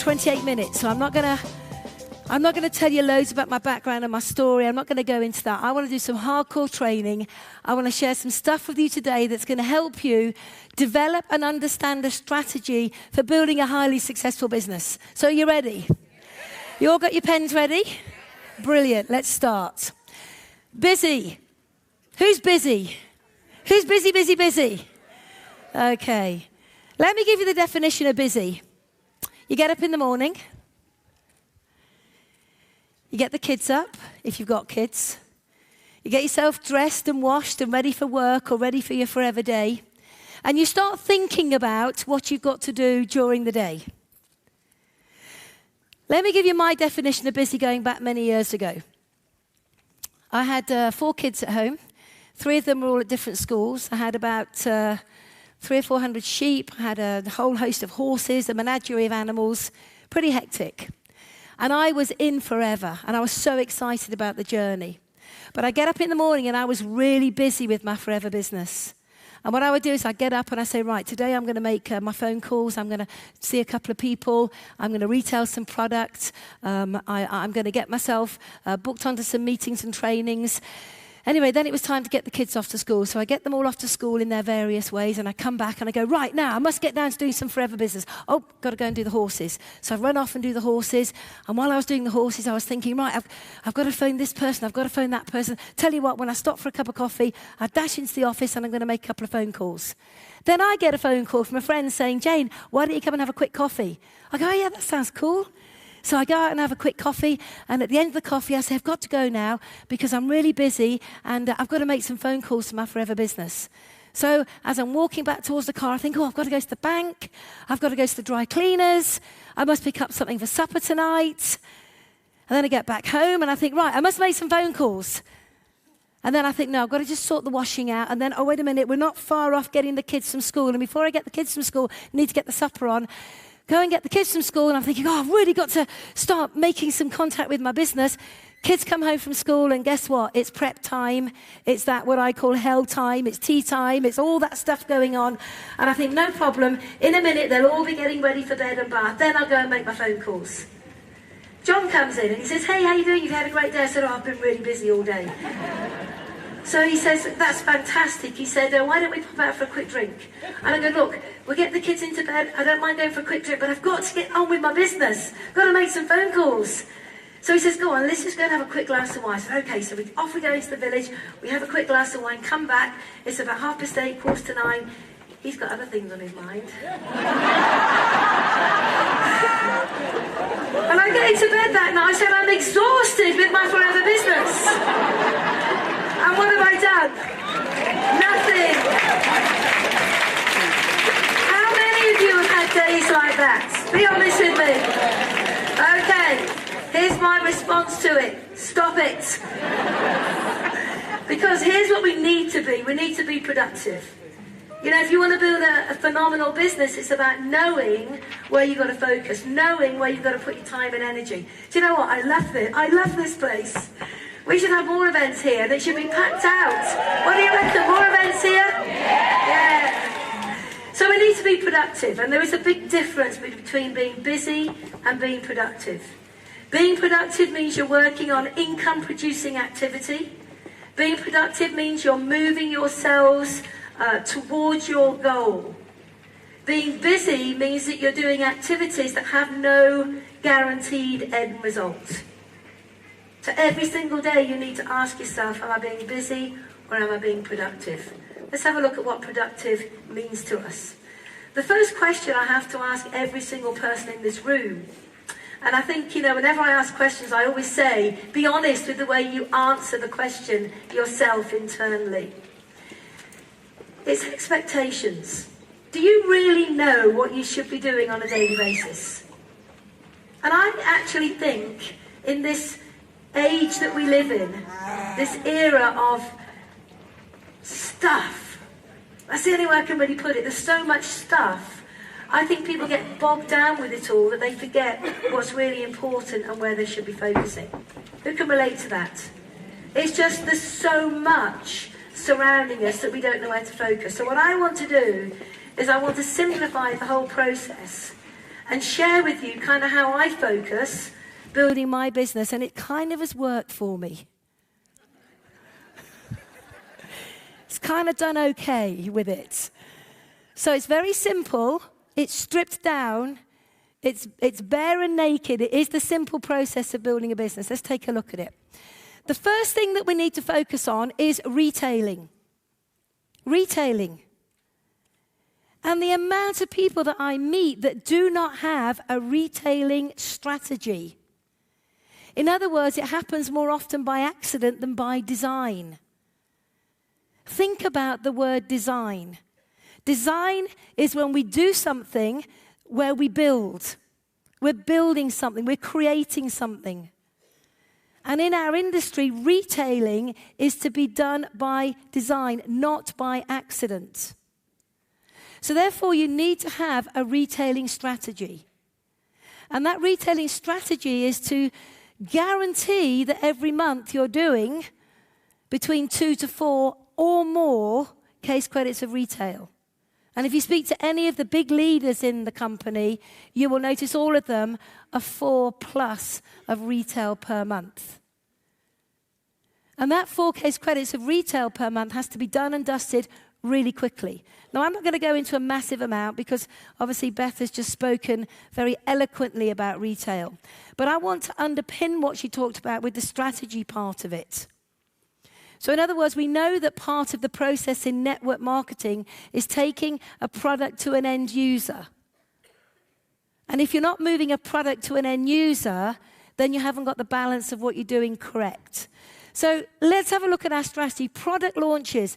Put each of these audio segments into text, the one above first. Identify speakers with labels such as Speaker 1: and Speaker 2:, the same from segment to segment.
Speaker 1: 28 minutes, so I'm not gonna tell you loads about my background and my story. I'm not gonna go into that. I wanna do some hardcore training. I wanna share some stuff with you today that's gonna help you develop and understand a strategy for building a highly successful business. So are you ready? You all got your pens ready? Brilliant, let's start. Busy. Who's busy? Who's busy, busy, busy? Okay. Let me give you the definition of busy. You get up in the morning. You get the kids up, if you've got kids. You get yourself dressed and washed and ready for work or ready for your forever day. And you start thinking about what you've got to do during the day. Let me give you my definition of busy going back many years ago. I had 4 kids at home. 3 of them were all at different schools. I had about 300 or 400 sheep. I had a whole host of horses, a menagerie of animals. Pretty hectic. And I was in forever, and I was so excited about the journey. But I get up in the morning, and I was really busy with my forever business. And what I would do is I'd get up and I say, right, today I'm going to make my phone calls. I'm going to see a couple of people. I'm going to retail some products. I'm going to get myself booked onto some meetings and trainings. Anyway, then it was time to get the kids off to school. So I get them all off to school in their various ways, and I come back and I go, right, now I must get down to doing some forever business. Oh, got to go and do the horses. So I run off and do the horses. And while I was doing the horses, I was thinking, right, I've got to phone this person. I've got to phone that person. Tell you what, when I stop for a cup of coffee, I dash into the office and I'm going to make a couple of phone calls. Then I get a phone call from a friend saying, Jane, why don't you come and have a quick coffee? I go, oh, yeah, that sounds cool. So I go out and have a quick coffee, and at the end of the coffee, I say, I've got to go now because I'm really busy, and I've got to make some phone calls to my forever business. So as I'm walking back towards the car, I think, oh, I've got to go to the bank. I've got to go to the dry cleaners. I must pick up something for supper tonight. And then I get back home, and I think, right, I must make some phone calls. And then I think, no, I've got to just sort the washing out. And then, oh, wait a minute, we're not far off getting the kids from school. And before I get the kids from school, I need to get the supper on. Go and get the kids from school, and I'm thinking, oh, I've really got to start making some contact with my business. Kids come home from school, and guess what? It's prep time. It's that what I call hell time. It's tea time. It's all that stuff going on. And I think, no problem. In a minute, they'll all be getting ready for bed and bath. Then I'll go and make my phone calls. John comes in, and he says, hey, how you doing? You've had a great day. I said, oh, I've been really busy all day. So he says, that's fantastic. He said, why don't we pop out for a quick drink? And I go, look, we'll get the kids into bed. I don't mind going for a quick drink, but I've got to get on with my business. I've got to make some phone calls. So he says, go on, let's just go and have a quick glass of wine. I said, okay, so off we go into the village. We have a quick glass of wine, come back. It's about 8:30, 8:45. He's got other things on his mind. And I get into bed that night. I said, I'm exhausted with my forever business. And what have I done? Nothing. How many of you have had days like that? Be honest with me. Okay, here's my response to it. Stop it. Because here's what we need to be. We need to be productive. You know, if you want to build a phenomenal business, it's about knowing where you've got to focus, knowing where you've got to put your time and energy. Do you know what? I love this. I love this place. We should have more events here, and it should be packed out. What do you reckon? More events here? Yeah. So we need to be productive, and there is a big difference between being busy and being productive. Being productive means you're working on income-producing activity. Being productive means you're moving yourselves towards your goal. Being busy means that you're doing activities that have no guaranteed end result. So every single day you need to ask yourself, am I being busy or am I being productive? Let's have a look at what productive means to us. The first question I have to ask every single person in this room, and I think, you know, whenever I ask questions, I always say, be honest with the way you answer the question yourself internally. It's expectations. Do you really know what you should be doing on a daily basis? And I actually think in this age that we live in, this era of stuff, that's the only way I can really put it. There's so much stuff. I think people get bogged down with it all that they forget what's really important and where they should be focusing. Who can relate to that? It's just there's so much surrounding us that we don't know where to focus. So what I want to do is I want to simplify the whole process and share with you kind of how I focus building my business, and it kind of has worked for me. It's kind of done okay with it. So it's very simple, it's stripped down, it's bare and naked. It is the simple process of building a business. Let's take a look at it. The first thing that we need to focus on is retailing. Retailing. And the amount of people that I meet that do not have a retailing strategy. In other words, it happens more often by accident than by design. Think about the word design. Design is when we do something where we build. We're building something, we're creating something. And in our industry, retailing is to be done by design, not by accident. So therefore, you need to have a retailing strategy. And that retailing strategy is to guarantee that every month you're doing between 2 to 4 or more case credits of retail. And if you speak to any of the big leaders in the company, you will notice all of them are 4+ of retail per month. And that 4 case credits of retail per month has to be done and dusted really quickly. Now, I'm not going to go into a massive amount because obviously Beth has just spoken very eloquently about retail. But I want to underpin what she talked about with the strategy part of it. So in other words, we know that part of the process in network marketing is taking a product to an end user. And if you're not moving a product to an end user, then you haven't got the balance of what you're doing correct. So let's have a look at our strategy. Product launches.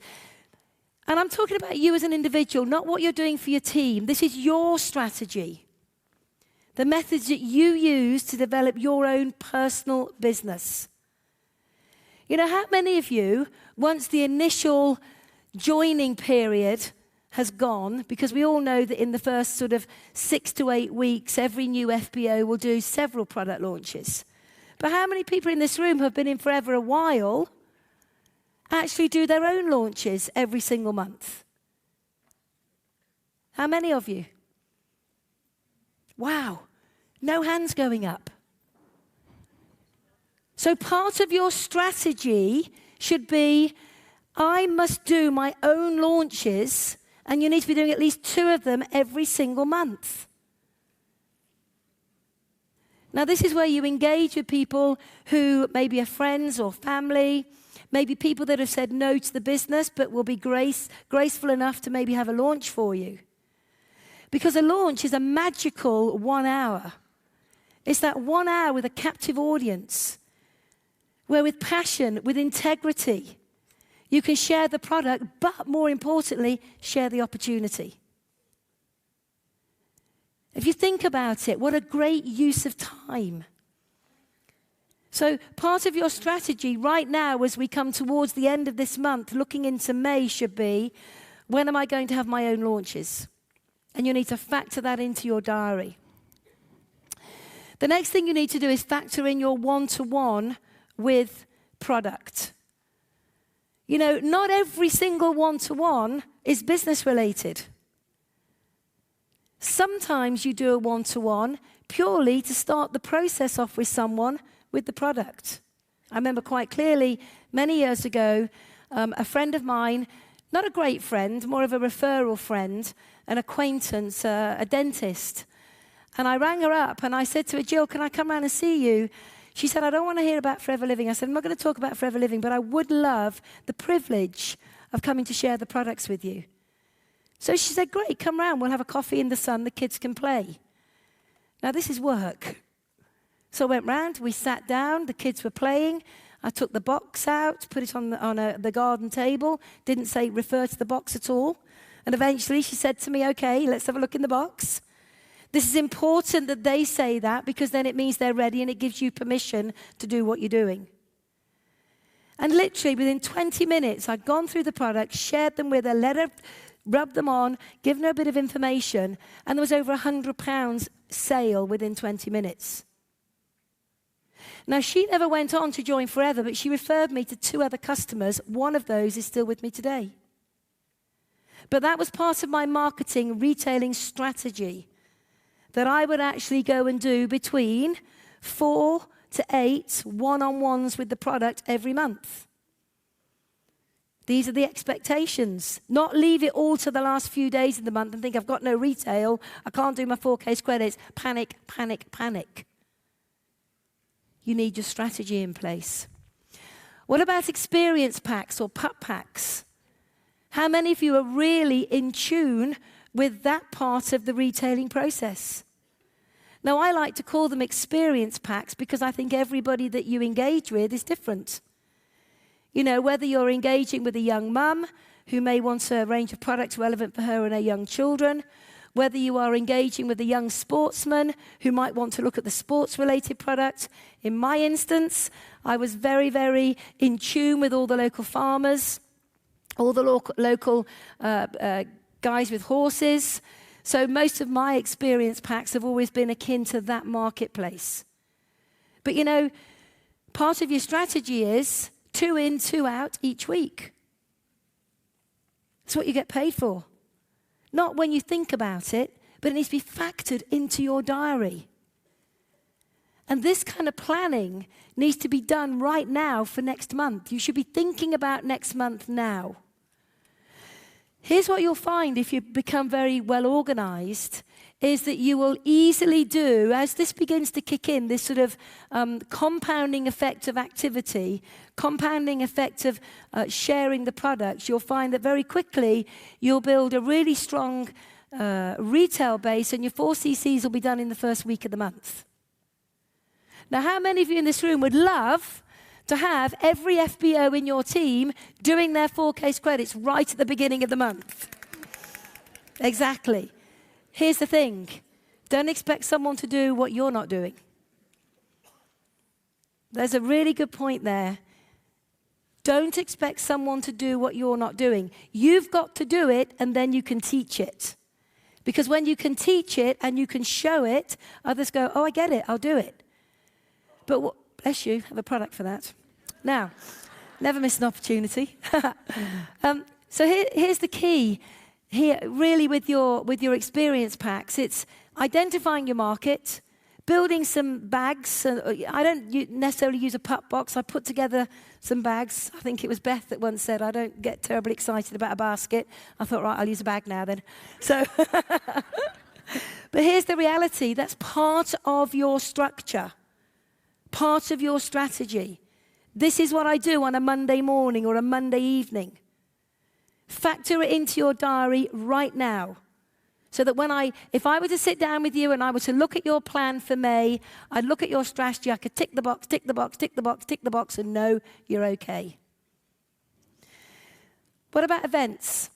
Speaker 1: And I'm talking about you as an individual, not what you're doing for your team. This is your strategy. The methods that you use to develop your own personal business. You know, how many of you, once the initial joining period has gone, because we all know that in the first sort of 6 to 8 weeks, every new FBO will do several product launches. But how many people in this room who have been in forever a while actually do their own launches every single month? How many of you? Wow, no hands going up. So part of your strategy should be, I must do my own launches, and you need to be doing at least 2 of them every single month. Now, this is where you engage with people who maybe are friends or family, maybe people that have said no to the business but will be graceful enough to maybe have a launch for you. Because a launch is a magical 1 hour. It's that 1 hour with a captive audience, where with passion, with integrity, you can share the product, but more importantly, share the opportunity. If you think about it, what a great use of time. So part of your strategy right now as we come towards the end of this month, looking into May, should be, when am I going to have my own launches? And you need to factor that into your diary. The next thing you need to do is factor in your one-to-one with product. You know, not every single one-to-one is business related. Sometimes you do a one-to-one purely to start the process off with someone with the product. I remember quite clearly many years ago, a friend of mine, not a great friend, more of a referral friend, an acquaintance, a dentist. And I rang her up and I said to her, Jill, can I come round and see you? She said, I don't want to hear about Forever Living. I said, I'm not going to talk about Forever Living, but I would love the privilege of coming to share the products with you. So she said, great, come round. We'll have a coffee in the sun. The kids can play. Now, this is work. So I went round. We sat down. The kids were playing. I took the box out, put it on the garden table. Didn't say refer to the box at all. And eventually she said to me, okay, let's have a look in the box. This is important that they say that because then it means they're ready and it gives you permission to do what you're doing. And literally within 20 minutes, I'd gone through the products, shared them with her, let her rub them on, given her a bit of information, and there was over £100 sale within 20 minutes. Now, she never went on to join Forever, but she referred me to 2 other customers. One of those is still with me today. But that was part of my marketing, retailing strategy. that I would actually go and do between 4 to 8 one-on-ones with the product every month. These are the expectations. Not leave it all to the last few days of the month and think, I've got no retail, I can't do my 4K credits. Panic, panic, panic. You need your strategy in place. What about experience packs or pup packs? How many of you are really in tune with that part of the retailing process? Now, I like to call them experience packs because I think everybody that you engage with is different. You know, whether you're engaging with a young mum who may want a range of products relevant for her and her young children, whether you are engaging with a young sportsman who might want to look at the sports-related product. In my instance, I was very, very in tune with all the local farmers, all the local guys with horses. So most of my experience packs have always been akin to that marketplace. But you know, part of your strategy is 2 in, 2 out each week. That's what you get paid for. Not when you think about it, but it needs to be factored into your diary. And this kind of planning needs to be done right now for next month. You should be thinking about next month now. Here's what you'll find if you become very well organized, is that you will easily do, as this begins to kick in, this sort of compounding effect of activity, compounding effect of sharing the products, you'll find that very quickly you'll build a really strong retail base and your 4CCs will be done in the first week of the month. Now, how many of you in this room would love to have every FBO in your team doing their 4K credits right at the beginning of the month? Exactly. Here's the thing. Don't expect someone to do what you're not doing. There's a really good point there. Don't expect someone to do what you're not doing. You've got to do it, and then you can teach it. Because when you can teach it and you can show it, others go, oh, I get it, I'll do it. But bless you, have a product for that. Now, never miss an opportunity. So here's the key. Here, really, with your experience packs, it's identifying your market, building some bags. I don't necessarily use a pup box. I put together some bags. I think it was Beth that once said, I don't get terribly excited about a basket. I thought, right, I'll use a bag now then. So, but here's the reality. That's part of your structure, part of your strategy. This is what I do on a Monday morning or a Monday evening. Factor it into your diary right now. So that if I were to sit down with you and I were to look at your plan for May, I'd look at your strategy, I could tick the box, tick the box, tick the box, tick the box, and know you're okay. What about events?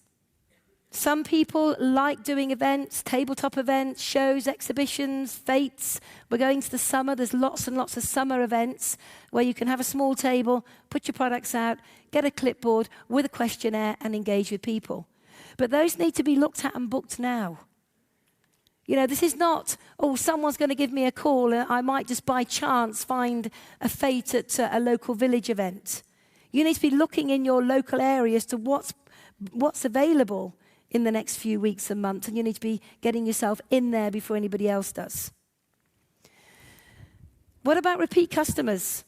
Speaker 1: Some people like doing events, tabletop events, shows, exhibitions, fetes. We're going to the summer. There's lots and lots of summer events where you can have a small table, put your products out, get a clipboard with a questionnaire and engage with people. But those need to be looked at and booked now. You know, this is not, oh, someone's going to give me a call and I might just by chance find a fete at a local village event. You need to be looking in your local area as to what's available in the next few weeks and months, and you need to be getting yourself in there before anybody else does. What about repeat customers?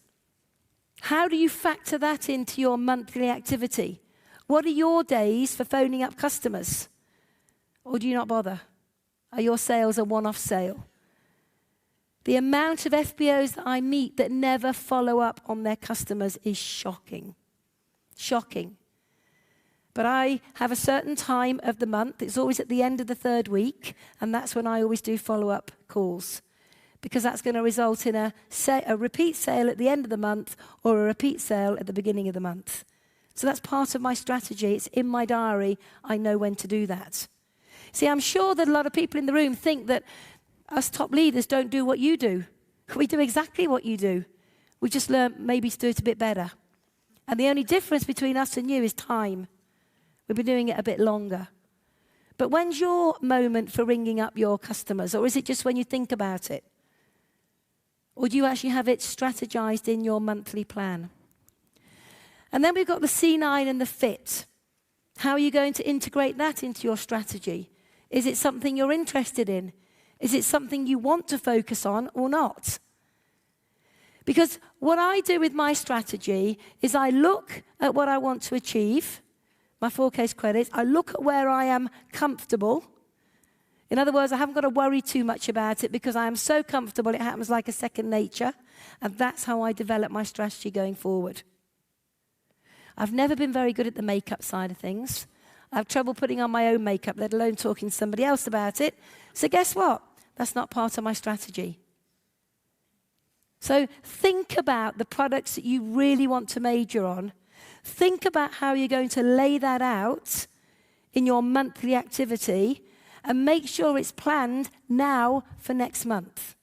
Speaker 1: How do you factor that into your monthly activity? What are your days for phoning up customers? Or do you not bother? Are your sales a one-off sale? The amount of FBOs that I meet that never follow up on their customers is shocking. Shocking. But I have a certain time of the month. It's always at the end of the 3rd week, and that's when I always do follow-up calls, because that's going to result in a repeat sale at the end of the month or a repeat sale at the beginning of the month. So that's part of my strategy. It's in my diary. I know when to do that. See, I'm sure that a lot of people in the room think that us top leaders don't do what you do. We do exactly what you do. We just learn maybe to do it a bit better. And the only difference between us and you is time. We've been doing it a bit longer. But when's your moment for ringing up your customers? Or is it just when you think about it? Or do you actually have it strategized in your monthly plan? And then we've got the C9 and the fit. How are you going to integrate that into your strategy? Is it something you're interested in? Is it something you want to focus on or not? Because what I do with my strategy is I look at what I want to achieve, my 4 case credits. I look at where I am comfortable. In other words, I haven't got to worry too much about it because I am so comfortable it happens like a second nature. And that's how I develop my strategy going forward. I've never been very good at the makeup side of things. I have trouble putting on my own makeup, let alone talking to somebody else about it. So guess what? That's not part of my strategy. So think about the products that you really want to major on. Think about how you're going to lay that out in your monthly activity and make sure it's planned now for next month.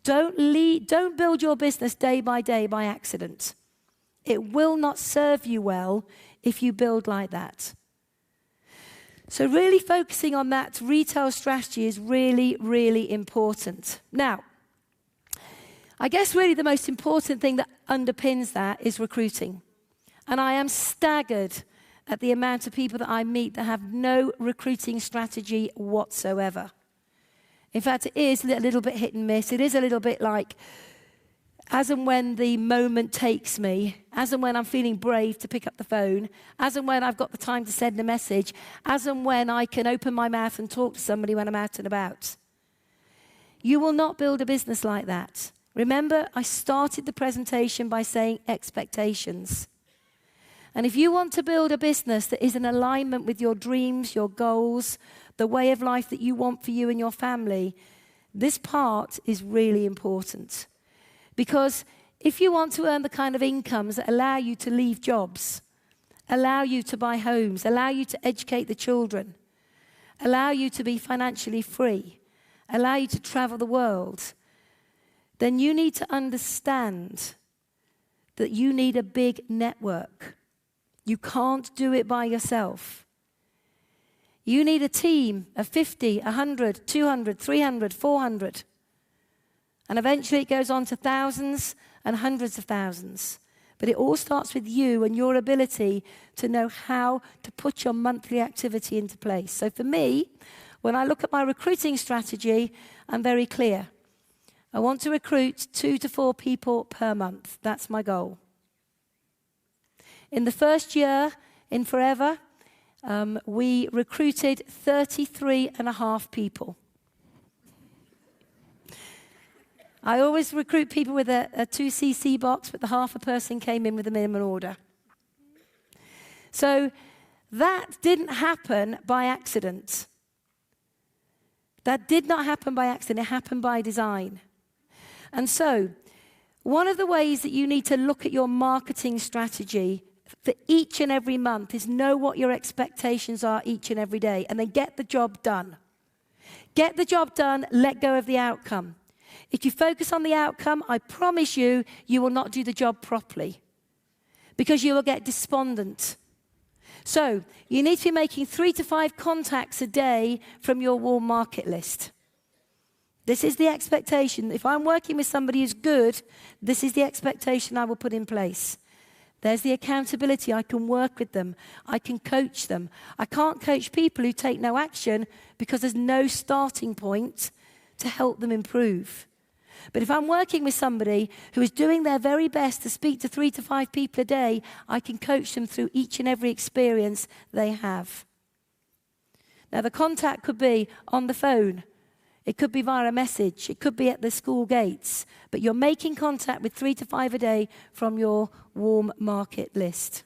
Speaker 1: Don't build your business day by accident. It will not serve you well if you build like that. So really focusing on that retail strategy is really, really important. Now, I guess really the most important thing that underpins that is recruiting. And I am staggered at the amount of people that I meet that have no recruiting strategy whatsoever. In fact, it is a little bit hit and miss. It is a little bit like as and when the moment takes me, as and when I'm feeling brave to pick up the phone, as and when I've got the time to send a message, as and when I can open my mouth and talk to somebody when I'm out and about. You will not build a business like that. Remember, I started the presentation by saying expectations. And if you want to build a business that is in alignment with your dreams, your goals, the way of life that you want for you and your family, this part is really important. Because if you want to earn the kind of incomes that allow you to leave jobs, allow you to buy homes, allow you to educate the children, allow you to be financially free, allow you to travel the world, then you need to understand that you need a big network. You can't do it by yourself. You need a team of 50, 100, 200, 300, 400. And eventually it goes on to thousands and hundreds of thousands. But it all starts with you and your ability to know how to put your monthly activity into place. So for me, when I look at my recruiting strategy, I'm very clear. I want to recruit 2 to 4 people per month. That's my goal. In the first year in Forever, we recruited 33.5 people. I always recruit people with a 2cc box, but the half a person came in with a minimum order. So that didn't happen by accident. That did not happen by accident. It happened by design. And so one of the ways that you need to look at your marketing strategy for each and every month is know what your expectations are each and every day, and then get the job done. Get the job done, let go of the outcome. If you focus on the outcome, I promise you, you will not do the job properly because you will get despondent. So you need to be making 3 to 5 contacts a day from your warm market list. This is the expectation. If I'm working with somebody who's good, this is the expectation I will put in place. There's the accountability. I can work with them. I can coach them. I can't coach people who take no action because there's no starting point to help them improve. But if I'm working with somebody who is doing their very best to speak to 3 to 5 people a day, I can coach them through each and every experience they have. Now, the contact could be on the phone. It could be via a message. It could be at the school gates. But you're making contact with 3 to 5 a day from your warm market list.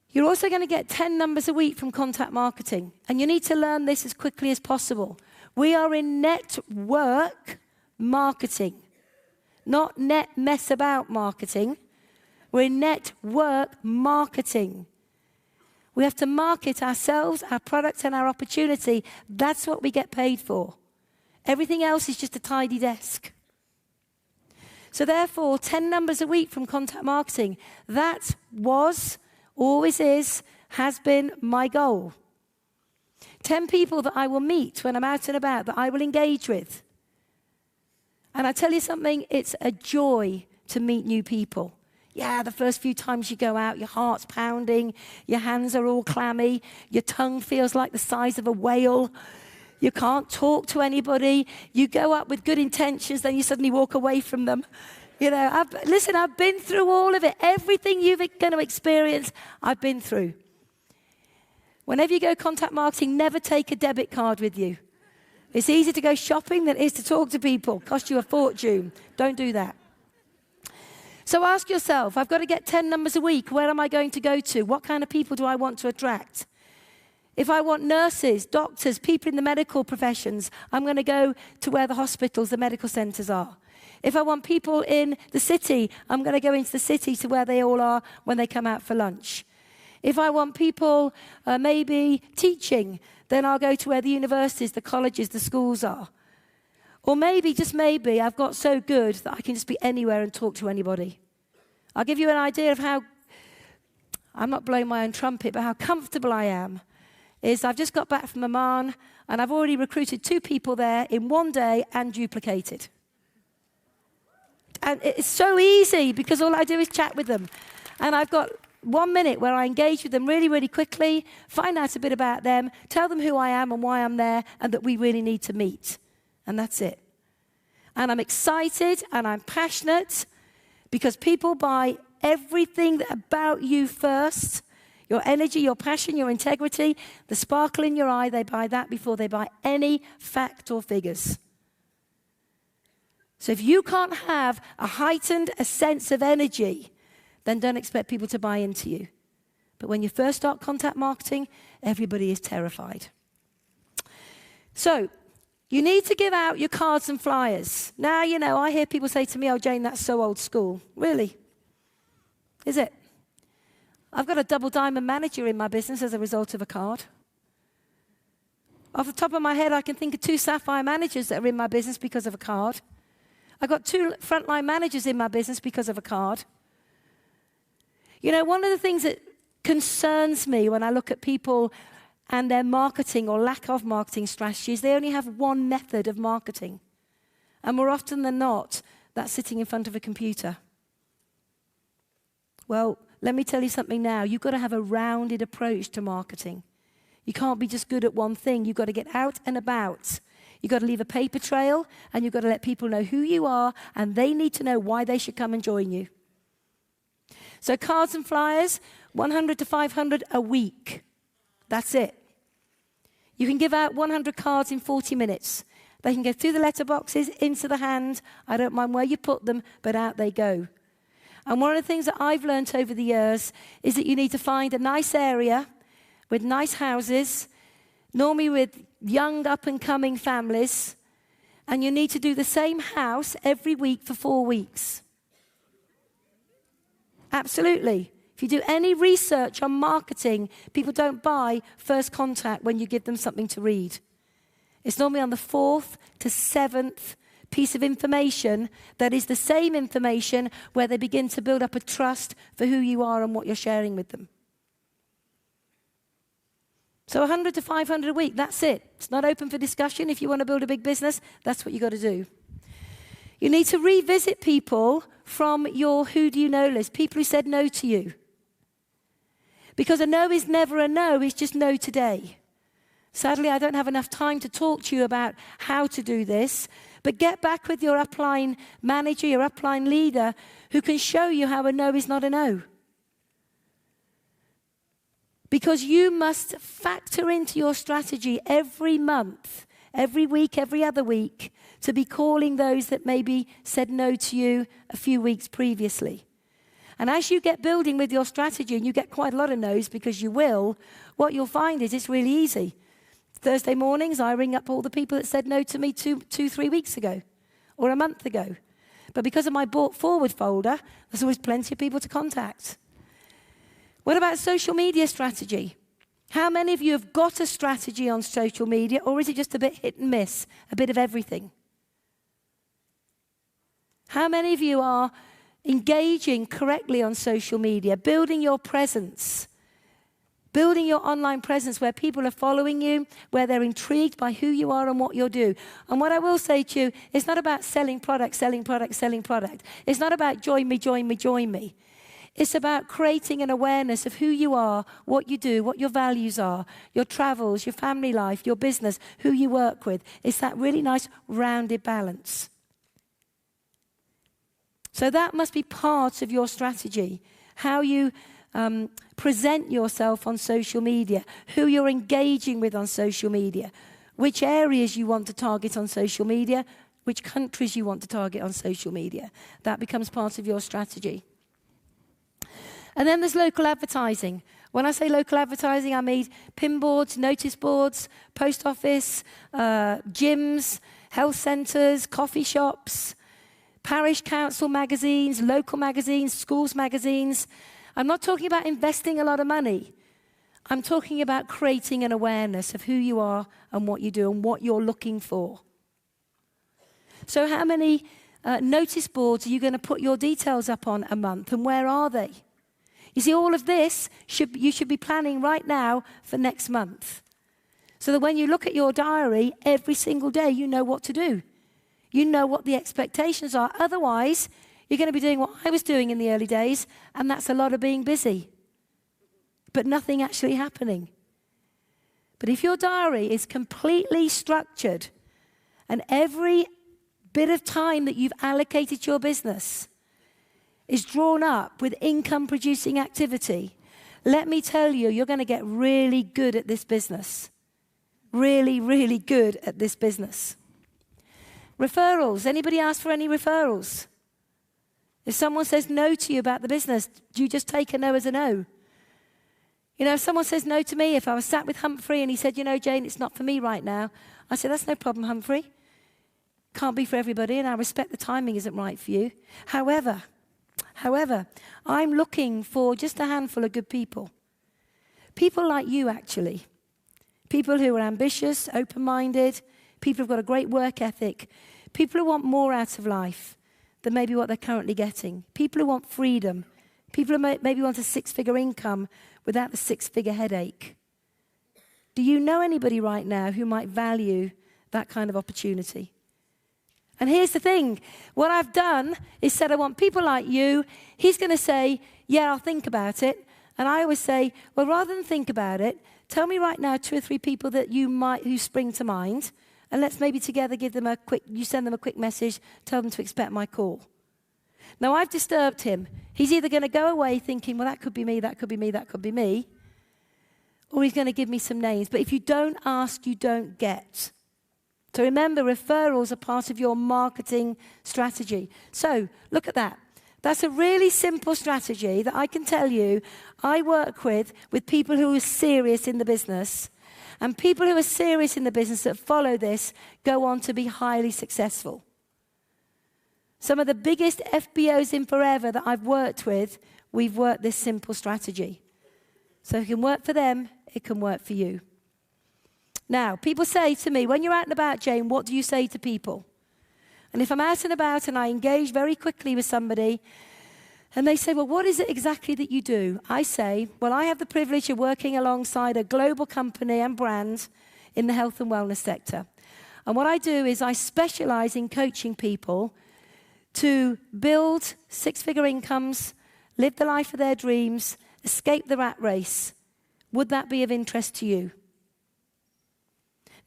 Speaker 1: You're also going to get 10 numbers a week from contact marketing. And you need to learn this as quickly as possible. We are in network marketing, not net mess about marketing. We're in network marketing. We have to market ourselves, our products, and our opportunity. That's what we get paid for. Everything else is just a tidy desk. So therefore, 10 numbers a week from contact marketing. That was, always is, has been my goal. 10 people that I will meet when I'm out and about, that I will engage with. And I tell you something, it's a joy to meet new people. Yeah, the first few times you go out, your heart's pounding, your hands are all clammy, your tongue feels like the size of a whale. You can't talk to anybody. You go up with good intentions, then you suddenly walk away from them. You know, I've been through all of it. Everything you're going to experience, I've been through. Whenever you go contact marketing, never take a debit card with you. It's easier to go shopping than it is to talk to people. Cost you a fortune. Don't do that. So ask yourself, I've got to get 10 numbers a week. Where am I going to go to? What kind of people do I want to attract? If I want nurses, doctors, people in the medical professions, I'm going to go to where the hospitals, the medical centres are. If I want people in the city, I'm going to go into the city to where they all are when they come out for lunch. If I want people maybe teaching, then I'll go to where the universities, the colleges, the schools are. Or maybe, just maybe, I've got so good that I can just be anywhere and talk to anybody. I'll give you an idea of how, I'm not blowing my own trumpet, but how comfortable I am. Is I've just got back from Oman, and I've already recruited 2 people there in one day and duplicated. And it's so easy because all I do is chat with them. And I've got 1 minute where I engage with them really, really quickly, find out a bit about them, tell them who I am and why I'm there, and that we really need to meet. And that's it. And I'm excited and I'm passionate because people buy everything about you first. Your energy, your passion, your integrity, the sparkle in your eye, they buy that before they buy any fact or figures. So if you can't have a heightened sense of energy, then don't expect people to buy into you. But when you first start contact marketing, everybody is terrified. So you need to give out your cards and flyers. Now, you know, I hear people say to me, oh, Jayne, that's so old school. Really? Is it? I've got a double diamond manager in my business as a result of a card. Off the top of my head, I can think of 2 sapphire managers that are in my business because of a card. I've got 2 frontline managers in my business because of a card. You know, one of the things that concerns me when I look at people and their marketing or lack of marketing strategies, they only have one method of marketing. And more often than not, that's sitting in front of a computer. Well, let me tell you something now. You've got to have a rounded approach to marketing. You can't be just good at one thing. You've got to get out and about. You've got to leave a paper trail, and you've got to let people know who you are, and they need to know why they should come and join you. So cards and flyers, 100 to 500 a week. That's it. You can give out 100 cards in 40 minutes. They can go through the letterboxes, into the hand. I don't mind where you put them, but out they go. And one of the things that I've learned over the years is that you need to find a nice area with nice houses, normally with young up-and-coming families, and you need to do the same house every week for 4 weeks. Absolutely. If you do any research on marketing, people don't buy first contact when you give them something to read. It's normally on the 4th to 7th piece of information that is the same information where they begin to build up a trust for who you are and what you're sharing with them. So 100 to 500 a week, that's it. It's not open for discussion. If you want to build a big business, that's what you've got to do. You need to revisit people from your who do you know list, people who said no to you. Because a no is never a no, it's just no today. Sadly, I don't have enough time to talk to you about how to do this, but get back with your upline manager, your upline leader, who can show you how a no is not a no. Because you must factor into your strategy every month, every week, every other week, to be calling those that maybe said no to you a few weeks previously. And as you get building with your strategy, and you get quite a lot of no's because you will, what you'll find is it's really easy. Thursday mornings, I ring up all the people that said no to me 3 weeks ago or a month ago. But because of my bought forward folder, there's always plenty of people to contact. What about social media strategy? How many of you have got a strategy on social media, or is it just a bit hit and miss, a bit of everything? How many of you are engaging correctly on social media, building your presence, building your online presence where people are following you, where they're intrigued by who you are and what you do? And what I will say to you, it's not about selling product, selling product, selling product. It's not about join me, join me, join me. It's about creating an awareness of who you are, what you do, what your values are, your travels, your family life, your business, who you work with. It's that really nice rounded balance. So that must be part of your strategy, how you present yourself on social media, who you're engaging with on social media, which areas you want to target on social media, which countries you want to target on social media. That becomes part of your strategy. And then there's local advertising. When I say local advertising, I mean pin boards, notice boards, post office, gyms, health centres, coffee shops, parish council magazines, local magazines, schools magazines. I'm not talking about investing a lot of money. I'm talking about creating an awareness of who you are and what you do and what you're looking for. So how many notice boards are you going to put your details up on a month, and where are they? You see, all of this, you should be planning right now for next month. So that when you look at your diary every single day, you know what to do. You know what the expectations are. Otherwise, you're going to be doing what I was doing in the early days, and that's a lot of being busy, but nothing actually happening. But if your diary is completely structured, and every bit of time that you've allocated to your business is drawn up with income-producing activity, let me tell you, you're going to get really good at this business. Really, really good at this business. Referrals. Anybody ask for any referrals? If someone says no to you about the business, do you just take a no as a no? You know, if someone says no to me, if I was sat with Humphrey and he said, you know, Jane, it's not for me right now, I said, that's no problem, Humphrey. Can't be for everybody, and I respect the timing isn't right for you. However, I'm looking for just a handful of good people. People like you, actually. People who are ambitious, open-minded, people who've got a great work ethic, people who want more out of life than maybe what they're currently getting, people who want freedom, people who maybe want a six-figure income without the six-figure headache. Do you know anybody right now who might value that kind of opportunity? And here's the thing. What I've done is said I want people like you. He's going to say, yeah, I'll think about it. And I always say, well, rather than think about it, tell me right now 2 or 3 people that who spring to mind. And let's maybe together you send them a quick message, tell them to expect my call. Now, I've disturbed him. He's either going to go away thinking, well, that could be me, that could be me, that could be me. Or he's going to give me some names. But if you don't ask, you don't get. So remember, referrals are part of your marketing strategy. So look at that. That's a really simple strategy that I can tell you I work with people who are serious in the business. And people who are serious in the business that follow this go on to be highly successful. Some of the biggest FBOs in forever that I've worked with, we've worked this simple strategy. So if it can work for them, it can work for you. Now, people say to me, when you're out and about, Jayne, what do you say to people? And if I'm out and about and I engage very quickly with somebody, and they say, well, what is it exactly that you do? I say, well, I have the privilege of working alongside a global company and brand in the health and wellness sector. And what I do is I specialize in coaching people to build six-figure incomes, live the life of their dreams, escape the rat race. Would that be of interest to you?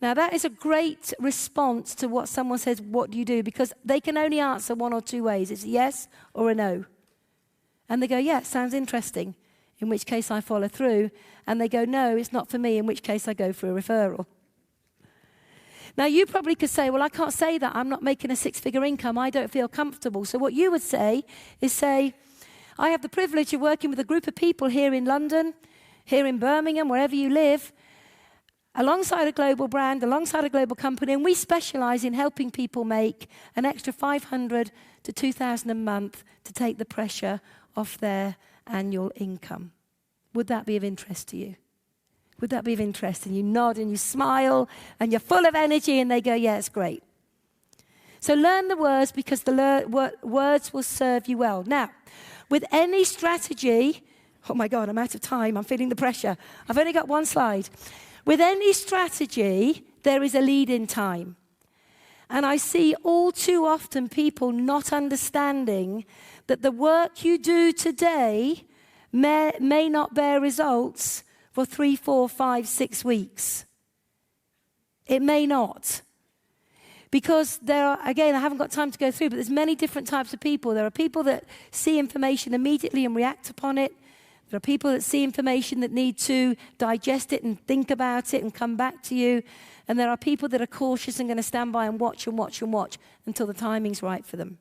Speaker 1: Now, that is a great response to what someone says, what do you do? Because they can only answer 1 or 2 ways. It's a yes or a no. And they go, yeah, it sounds interesting, in which case I follow through. And they go, no, it's not for me, in which case I go for a referral. Now, you probably could say, well, I can't say that. I'm not making a six-figure income. I don't feel comfortable. So what you would say is I have the privilege of working with a group of people here in London, here in Birmingham, wherever you live, alongside a global brand, alongside a global company, and we specialize in helping people make an extra $500 to $2,000 a month to take the pressure off their annual income. Would that be of interest to you? Would that be of interest? And you nod and you smile and you're full of energy and they go, yeah, it's great. So learn the words because the words will serve you well. Now, with any strategy, oh my God, I'm out of time. I'm feeling the pressure. I've only got 1 slide. With any strategy, there is a lead-in time. And I see all too often people not understanding that the work you do today may not bear results for 3, 4, 5, 6 weeks. It may not. Because there are, again, I haven't got time to go through, but there's many different types of people. There are people that see information immediately and react upon it. There are people that see information that need to digest it and think about it and come back to you. And there are people that are cautious and going to stand by and watch and watch and watch until the timing's right for them.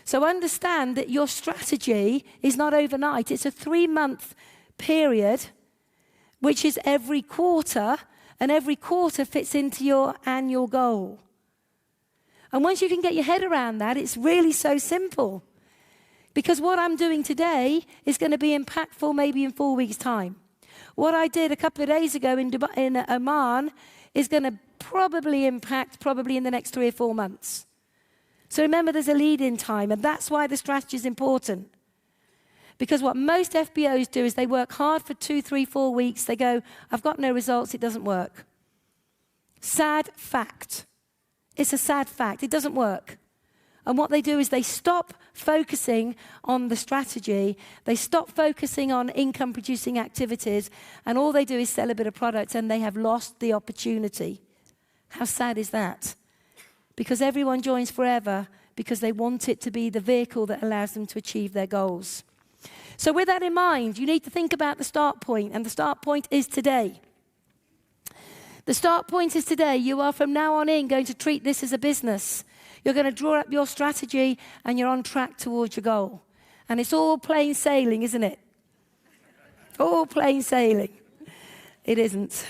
Speaker 1: So understand that your strategy is not overnight. It's a 3-month period, which is every quarter, and every quarter fits into your annual goal. And once you can get your head around that, it's really so simple. Because what I'm doing today is going to be impactful maybe in 4 weeks' time. What I did a couple of days ago in Oman is going to probably impact in the next 3 or 4 months. So remember, there's a lead-in time, and that's why the strategy is important. Because what most FBOs do is they work hard for 2, 3, 4 weeks. They go, I've got no results, it doesn't work. Sad fact. It's a sad fact. It doesn't work. And what they do is they stop focusing on the strategy. They stop focusing on income-producing activities. And all they do is sell a bit of product, and they have lost the opportunity. How sad is that? Because everyone joins forever because they want it to be the vehicle that allows them to achieve their goals. So with that in mind, you need to think about the start point, and the start point is today. The start point is today. You are from now on in going to treat this as a business. You're going to draw up your strategy, and you're on track towards your goal. And it's all plain sailing, isn't it? All plain sailing. It isn't.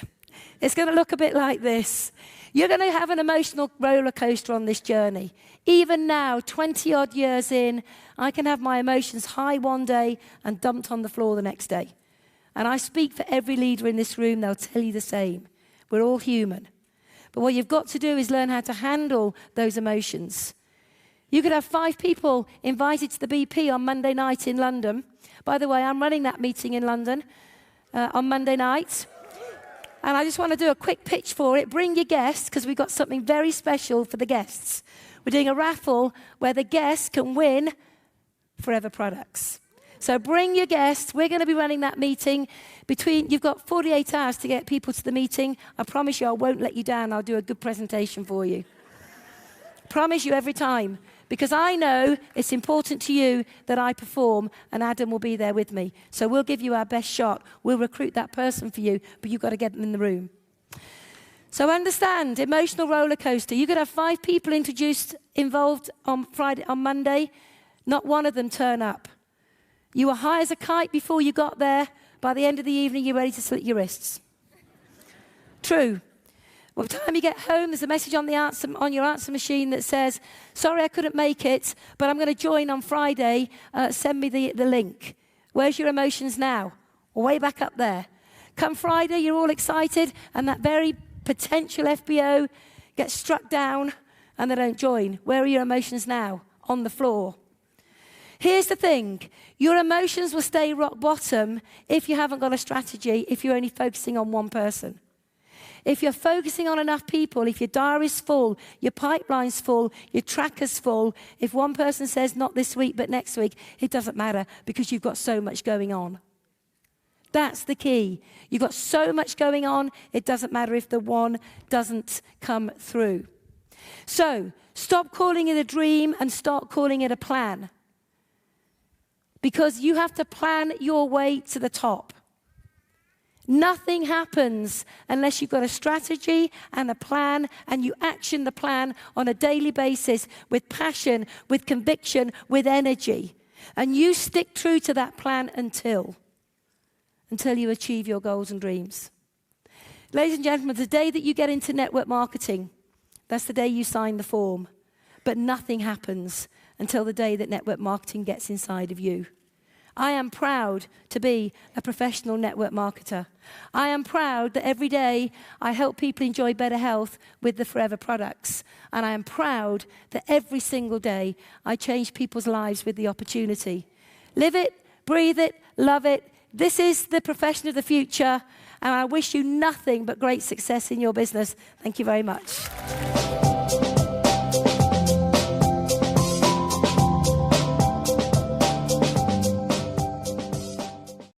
Speaker 1: It's going to look a bit like this. You're going to have an emotional roller coaster on this journey. Even now, 20-odd years in, I can have my emotions high one day and dumped on the floor the next day. And I speak for every leader in this room. They'll tell you the same. We're all human. But what you've got to do is learn how to handle those emotions. You could have 5 people invited to the BP on Monday night in London. By the way, I'm running that meeting in London on Monday night. And I just want to do a quick pitch for it. Bring your guests, because we've got something very special for the guests. We're doing a raffle where the guests can win Forever products. So bring your guests. We're going to be running that meeting. You've got 48 hours to get people to the meeting. I promise you I won't let you down. I'll do a good presentation for you. Promise you every time. Because I know it's important to you that I perform, and Adam will be there with me. So we'll give you our best shot. We'll recruit that person for you, but you've got to get them in the room. So understand, emotional roller coaster. You could have 5 people involved on Monday. Not one of them turn up. You were high as a kite before you got there. By the end of the evening, you're ready to slit your wrists. True. By the time you get home, there's a message on your answer machine that says, sorry, I couldn't make it, but I'm going to join on Friday. Send me the link. Where's your emotions now? Way back up there. Come Friday, you're all excited, and that very potential FBO gets struck down, and they don't join. Where are your emotions now? On the floor. Here's the thing. Your emotions will stay rock bottom if you haven't got a strategy, if you're only focusing on one person. If you're focusing on enough people, if your diary's full, your pipeline's full, your tracker's full, if one person says not this week but next week, it doesn't matter because you've got so much going on. That's the key. You've got so much going on, it doesn't matter if the one doesn't come through. So, stop calling it a dream and start calling it a plan. Because you have to plan your way to the top. Nothing happens unless you've got a strategy and a plan, and you action the plan on a daily basis with passion, with conviction, with energy. And you stick true to that plan until you achieve your goals and dreams. Ladies and gentlemen, the day that you get into network marketing, that's the day you sign the form. But nothing happens until the day that network marketing gets inside of you. I am proud to be a professional network marketer. I am proud that every day I help people enjoy better health with the Forever products. And I am proud that every single day I change people's lives with the opportunity. Live it, breathe it, love it. This is the profession of the future. And I wish you nothing but great success in your business. Thank you very much.